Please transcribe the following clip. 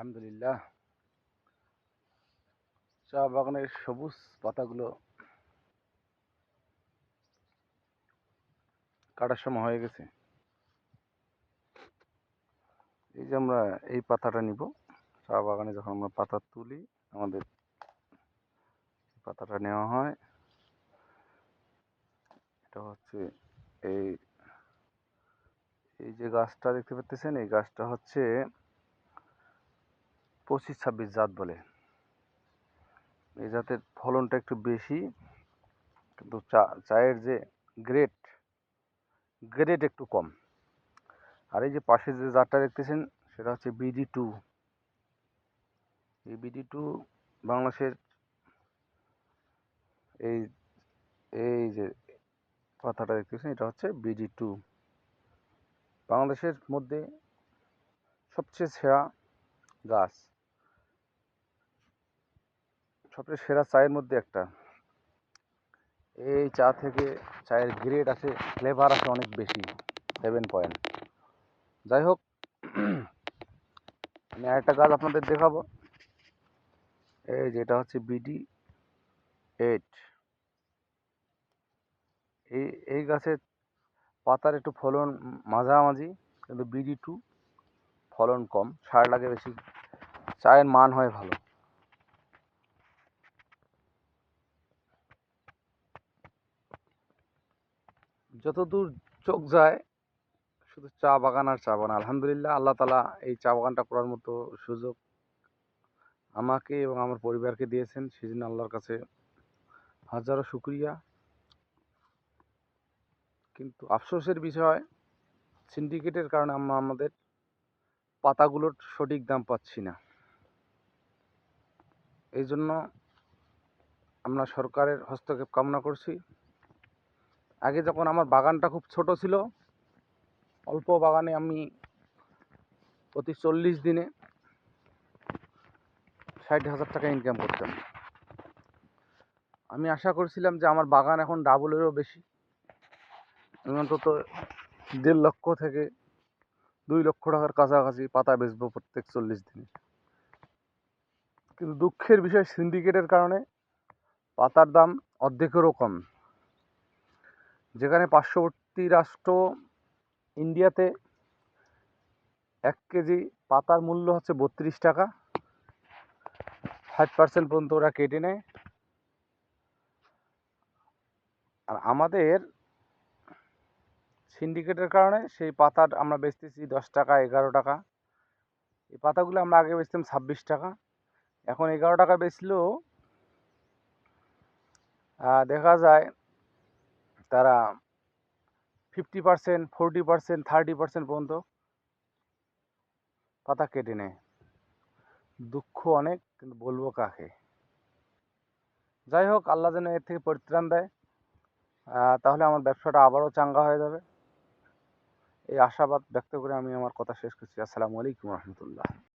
আলহামদুলিল্লাহ। চা বাগানের সবুজ পাতাগুলো কাটার সময় হয়ে গেছে। এই যে আমরা এই পাতাটা নিব। চা বাগানে যখন আমরা পাতা তুলি, আমাদের পাতাটা নেওয়া হয়। এটা হচ্ছে এই এই যে গাছটা দেখতে পাচ্ছেন, এই গাছটা হচ্ছে 25-26 জাত বলে। এই জাতের ফলনটা একটু বেশি, কিন্তু চায়ের যে গ্রেড গ্রেড একটু কম। আর এই যে পাশে যে জাতটা দেখতেছেন, সেটা হচ্ছে BD2। এই BD2 বাংলাদেশের এই এই যে পাতাটা দেখতেছেন, এটা হচ্ছে BD2। বাংলাদেশের মধ্যে সবচেয়ে সেরা গাছ, সবচেয়ে সেরা চায়ের মধ্যে একটা। এই চা থেকে চায়ের গ্রেড আছে, ফ্লেভার আছে অনেক বেশি, 7 পয়েন্ট। যাই হোক, আমি আরেকটা গাছ আপনাদের দেখাবো। এই যেটা হচ্ছে BD8। এই গাছের পাতার একটু ফলন মাঝামাঝি, কিন্তু BD2 ফলন কম, সার লাগে বেশি, চায়ের মান হয় ভালো। যতদূর চোখ যায় শুধু চা বাগান আর চা বাগান। আলহামদুলিল্লাহ, আল্লাহ তাআলা এই চা বাগানটা করার মতো সুযোগ আমাকে এবং আমার পরিবারকে দিয়েছেন, সেজন্য আল্লাহর কাছে হাজারো শুকরিয়া। কিন্তু আফসোসের বিষয়, সিন্ডিকেটের কারণে আমরা আমাদের পাতাগুলোর সঠিক দাম পাচ্ছি না। এই জন্য আমরা সরকারের হস্তক্ষেপ কামনা করছি। আগে যখন আমার বাগানটা খুব ছোট ছিল, অল্প বাগানে আমি প্রতি 40 দিনে 60,000 টাকা ইনকাম করতাম। আমি আশা করছিলাম যে আমার বাগান এখন ডাবলেরও বেশি, আমি অন্তত 1.5 লক্ষ থেকে 2 লক্ষ টাকার কাছাকাছি পাতা বেচবো প্রত্যেক 40 দিনে। কিন্তু দুঃখের বিষয়, সিন্ডিকেটের কারণে পাতার দাম অর্ধেকেরও কম। যেখানে পার্শ্ববর্তী রাষ্ট্র ইন্ডিয়াতে 1 কেজি পাতার মূল্য হচ্ছে 32 টাকা, 60% পর্যন্ত ওরা কেটে নেয়। আর আমাদের সিন্ডিকেটের কারণে সেই পাতা আমরা বেচতেছি 10 টাকা, 11 টাকা। এই পাতাগুলো আমরা আগে বেচতাম 26 টাকা, এখন 11 টাকা বেচলেও দেখা যায় তারা 50%, 40%, 30% পর্যন্ত পাতা কেটে নেয়। দুঃখ অনেক, কিন্তু বলবো কাকে। যাই হোক, আল্লাহ যেন এর থেকে পরিত্রাণ দেয়, তাহলে আমার ব্যবসাটা আবারও চাঙ্গা হয়ে যাবে। এই আশাবাদ ব্যক্ত করে আমি আমার কথা শেষ করছি। আসসালামু আলাইকুম রহমতুল্লাহ।